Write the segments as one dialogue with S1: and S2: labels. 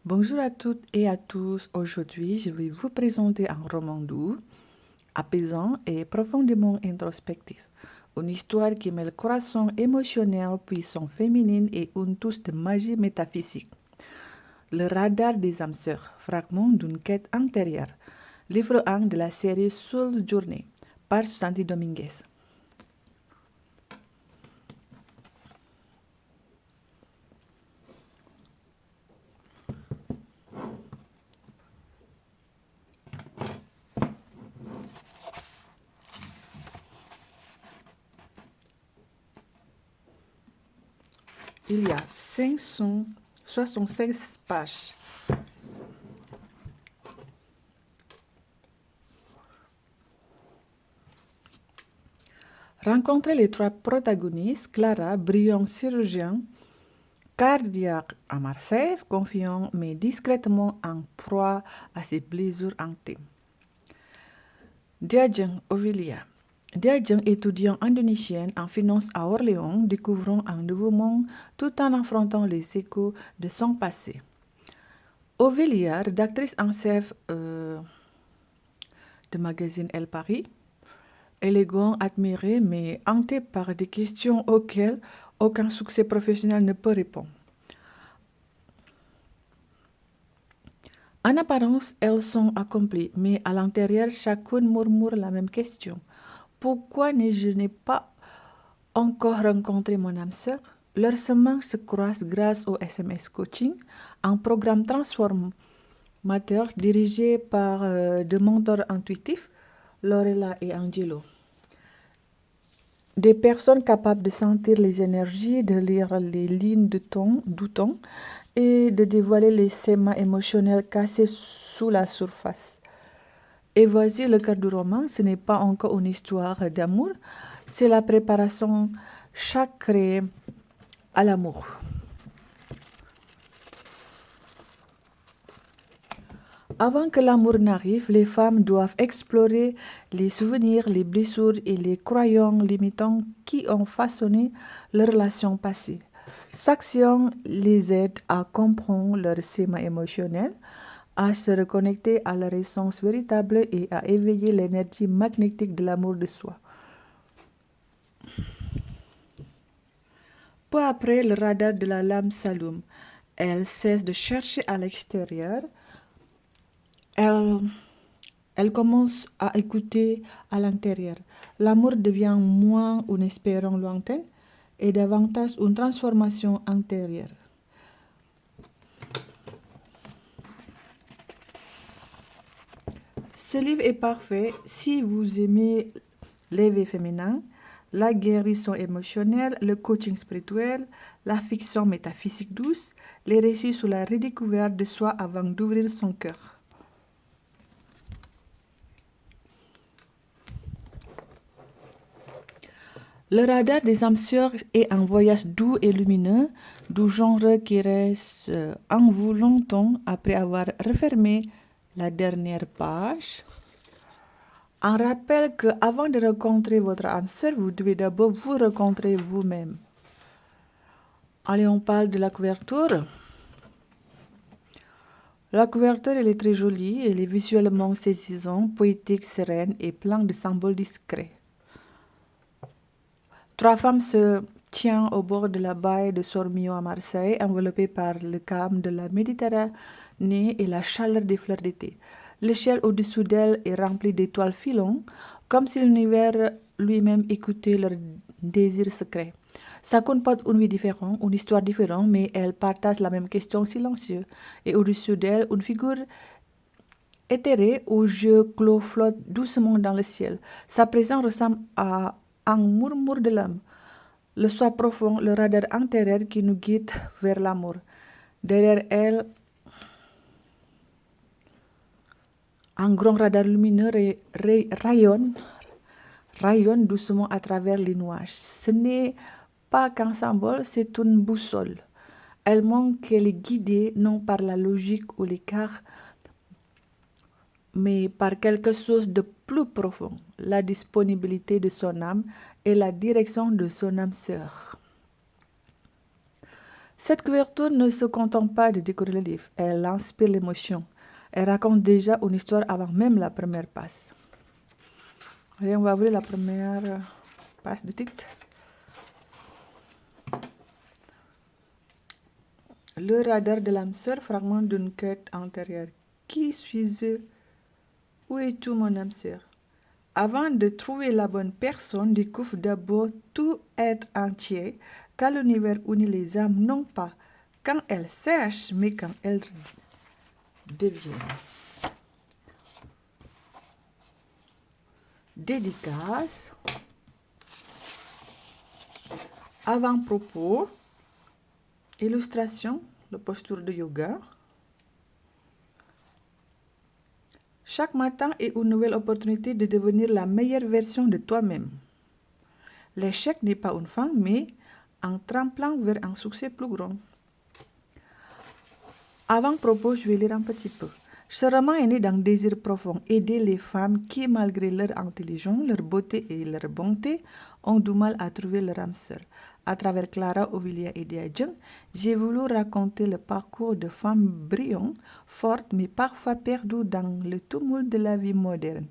S1: Bonjour à toutes et à tous. Aujourd'hui, je vais vous présenter un roman doux, apaisant et profondément introspectif. Une histoire qui mêle corazon émotionnel, puissance féminine et une touche de magie métaphysique. Le radar des âmes sœurs, fragment d'une quête intérieure. Livre 1 de la série Soul Journey, par Susanti Dominguez. Il y a 576 pages. Rencontrez les trois protagonistes, Clara, brillant chirurgien, cardiaque à Marseille, confiant mais discrètement en proie à ses blessures intimes. Diajeng Ovilia. Diajeng, étudiant indonésienne en finance à Orléans, découvrant un nouveau monde tout en affrontant les échos de son passé. Ovilia, rédactrice en chef de magazine Elle Paris, élégant, admiré, mais hanté par des questions auxquelles aucun succès professionnel ne peut répondre. En apparence, elles sont accomplies, mais à l'intérieur, chacune murmure la même question. Pourquoi je n'ai pas encore rencontré mon âme sœur? Leurs chemins se croisent grâce au SMS Coaching, un programme transformateur dirigé par deux mentors intuitifs, Lorella et Angelo. Des personnes capables de sentir les énergies, de lire les lignes du ton et de dévoiler les schémas émotionnels cachés sous la surface. Et voici le cœur du roman, ce n'est pas encore une histoire d'amour, c'est la préparation sacrée à l'amour. Avant que l'amour n'arrive, les femmes doivent explorer les souvenirs, les blessures et les croyances limitantes qui ont façonné leurs relations passées. L'action les aide à comprendre leur schéma émotionnel, à se reconnecter à leur essence véritable et à éveiller l'énergie magnétique de l'amour de soi. Peu après, le radar de la lame s'allume. Elle cesse de chercher à l'extérieur. Elle commence à écouter à l'intérieur. L'amour devient moins une espérance lointaine et davantage une transformation intérieure. Ce livre est parfait si vous aimez l'éveil féminin, la guérison émotionnelle, le coaching spirituel, la fiction métaphysique douce, les récits sur la redécouverte de soi avant d'ouvrir son cœur. Le radar des âmes sœurs est un voyage doux et lumineux, du genre qui reste en vous longtemps après avoir refermé la dernière page. Un rappel qu'avant de rencontrer votre âme sœur, vous devez d'abord vous rencontrer vous-même. Allez, on parle de la couverture. La couverture, elle est très jolie, elle est visuellement saisissante, poétique, sereine et pleine de symboles discrets. Trois femmes se tiennent au bord de la baie de Sormio à Marseille, enveloppées par le calme de la Méditerranée et la chaleur des fleurs d'été. Le ciel au-dessous d'elles est rempli d'étoiles filantes, comme si l'univers lui-même écoutait leurs désirs secrets. Chacune porte une vie différente, une histoire différente, mais elles partagent la même question silencieuse. Et au-dessus d'elles, une figure éthérée aux yeux clos flotte doucement dans le ciel. Sa présence ressemble à un murmure de l'âme. Le soi profond, le radar intérieur qui nous guide vers l'amour. Derrière elle, un grand radar lumineux rayonne doucement à travers les nuages. Ce n'est pas qu'un symbole, c'est une boussole. Elle montre qu'elle est guidée non par la logique ou les cartes, mais par quelque chose de plus profond, la disponibilité de son âme et la direction de son âme sœur. Cette couverture ne se contente pas de décorer le livre, elle inspire l'émotion. Elle raconte déjà une histoire avant même la première page. Et on va ouvrir la première page de titre. Le radar de l'âme sœur, fragment d'une quête antérieure. Qui suis-je? Où es-tu, mon âme sœur? Avant de trouver la bonne personne, découvre d'abord tout être entier, car l'univers unit les âmes non pas quand elles cherchent, mais quand elles deviennent. Dédicace. Avant-propos. Illustration, la posture de yoga. Chaque matin est une nouvelle opportunité de devenir la meilleure version de toi-même. L'échec n'est pas une fin, mais un tremplin vers un succès plus grand. Avant-propos, je vais lire un petit peu. Ce roman est né d'un désir profond, aider les femmes qui, malgré leur intelligence, leur beauté et leur bonté, ont du mal à trouver leur âme sœur. À travers Clara, Ovilia et Diajeng, j'ai voulu raconter le parcours de femmes brillantes, fortes, mais parfois perdues dans le tumulte de la vie moderne.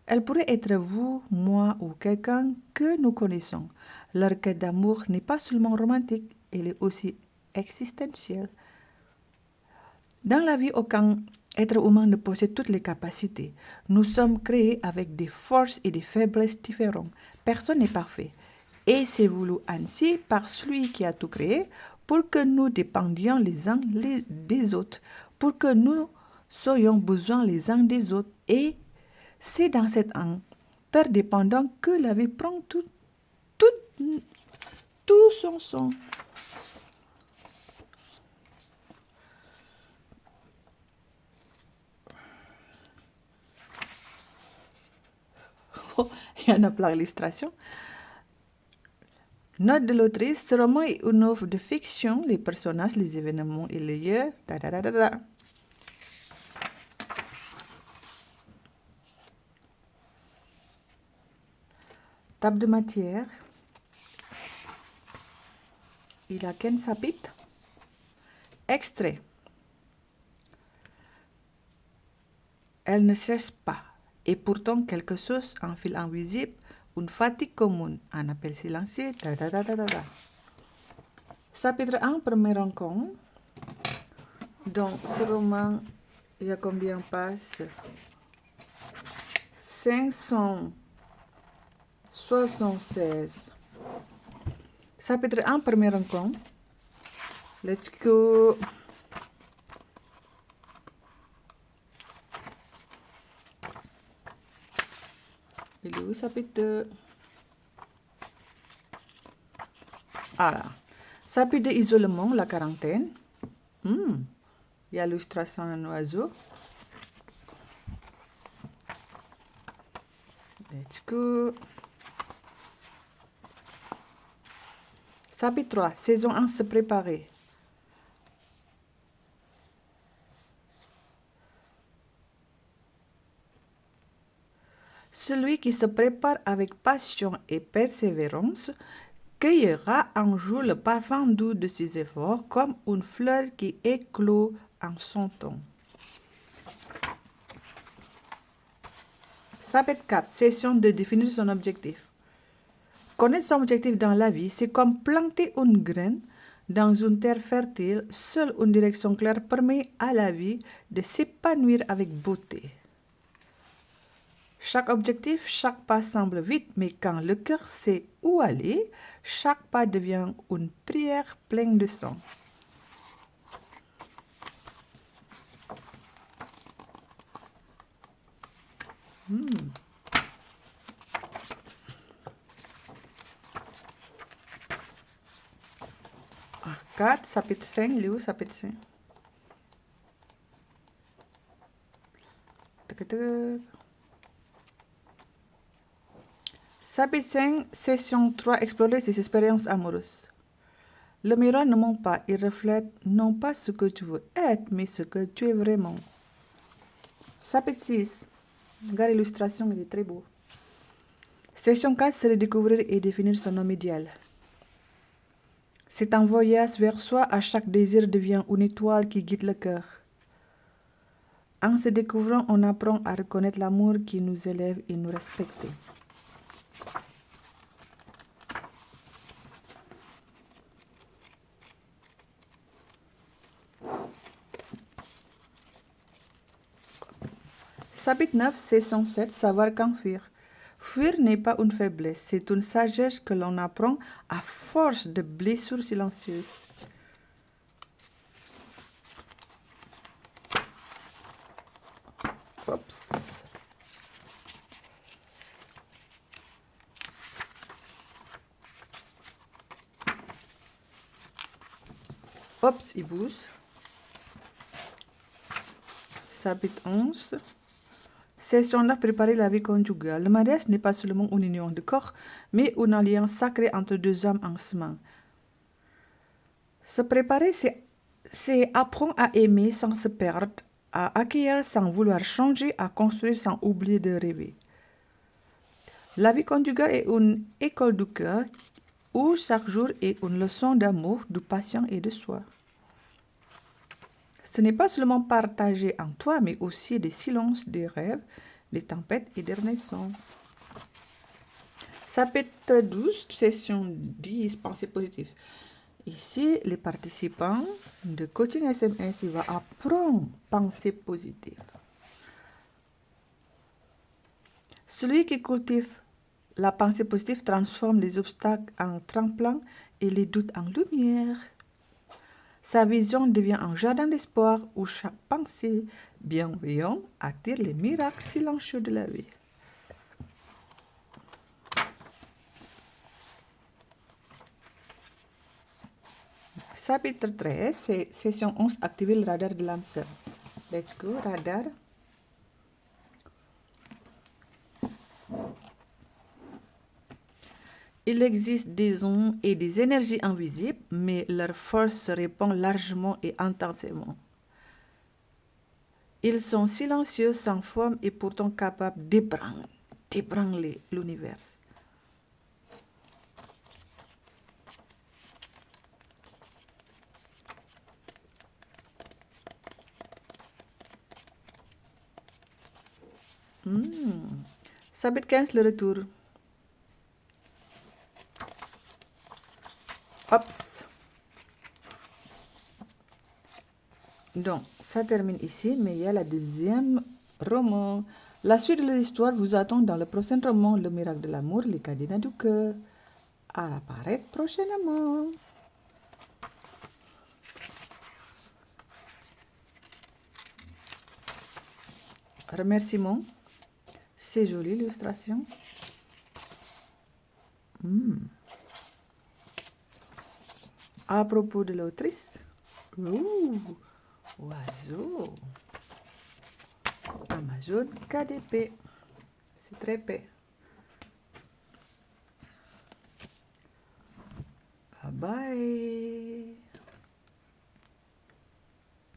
S1: Elle pourrait être vous, moi ou quelqu'un que nous connaissons. Leur quête d'amour n'est pas seulement romantique, elle est aussi existentielle. Dans la vie, aucun être humain ne possède toutes les capacités. Nous sommes créés avec des forces et des faiblesses différentes. Personne n'est parfait. Et c'est voulu ainsi par celui qui a tout créé pour que nous dépendions les uns des autres, pour que nous soyons besoin les uns des autres. Et c'est dans cette interdépendance que la vie prend tout son sens. Il y en a plein d'illustrations. Note de l'autrice, ce roman est une œuvre de fiction, les personnages, les événements et les lieux. Table de matière. Il a 15 chapitres. Extrait. Elle ne cherche pas. Et pourtant, quelque chose, un fil invisible, une fatigue commune, un appel silencieux. Chapitre 1, première rencontre. Donc, ce roman, il y a combien de pages? 576. Chapitre 1, première rencontre. Let's go. Il est où chapitre 2? Voilà. Chapitre 2, isolement, la quarantaine. Il y a l'illustration d'un oiseau. Let's go. Chapitre 3, saison 1, se préparer. Celui qui se prépare avec passion et persévérance cueillera un jour le parfum doux de ses efforts comme une fleur qui éclot en son temps. Chapitre 4, session de définir son objectif. Connaître son objectif dans la vie, c'est comme planter une graine dans une terre fertile. Seule une direction claire permet à la vie de s'épanouir avec beauté. Chaque objectif, chaque pas semble vite, mais quand le cœur sait où aller, chaque pas devient une prière pleine de sens. Ah, 4, chapitre 5, il est où chapitre 5? Chapitre 5, session 3, explorer ses expériences amoureuses. Le miroir ne ment pas, il reflète non pas ce que tu veux être, mais ce que tu es vraiment. Chapitre 6, regarde l'illustration, il est très beau. Section 4, c'est de découvrir et définir son homme idéal. C'est un voyage vers soi, à chaque désir devient une étoile qui guide le cœur. En se découvrant, on apprend à reconnaître l'amour qui nous élève et nous respecte. Chapitre 9, saison 7, savoir quand fuir. Fuir n'est pas une faiblesse, c'est une sagesse que l'on apprend à force de blessures silencieuses. Oups. Oups, il bouge. Chapitre 11. Session 9, préparer la vie conjugale. Le mariage n'est pas seulement une union de corps, mais une alliance sacrée entre deux âmes en chemin. Se préparer, c'est apprendre à aimer sans se perdre, à accueillir sans vouloir changer, à construire sans oublier de rêver. La vie conjugale est une école du cœur où chaque jour est une leçon d'amour, de patience et de soi. Ce n'est pas seulement partager en toi, mais aussi des silences, des rêves, des tempêtes et des renaissances. Chapitre 12, session 10, pensée positive. Ici, les participants de coaching SMS vont apprendre pensée positive. Celui qui cultive la pensée positive transforme les obstacles en tremplin et les doutes en lumière. Sa vision devient un jardin d'espoir où chaque pensée bienveillante attire les miracles silencieux de la vie. Chapitre 13, c'est session 11, activer le radar de l'âme sœur. Let's go, radar. Il existe des ondes et des énergies invisibles, mais leur force se répand largement et intensément. Ils sont silencieux, sans forme et pourtant capables d'ébranler l'univers. Chapitre 15, le retour. Oups. Donc, ça termine ici, mais il y a la deuxième roman. La suite de l'histoire vous attend dans le prochain roman, Le miracle de l'amour, les cadenas du cœur. À apparaître prochainement. Remerciements. C'est joli l'illustration. À propos de l'autrice. Oiseau. Amazon KDP. C'est très épais. Bye bye.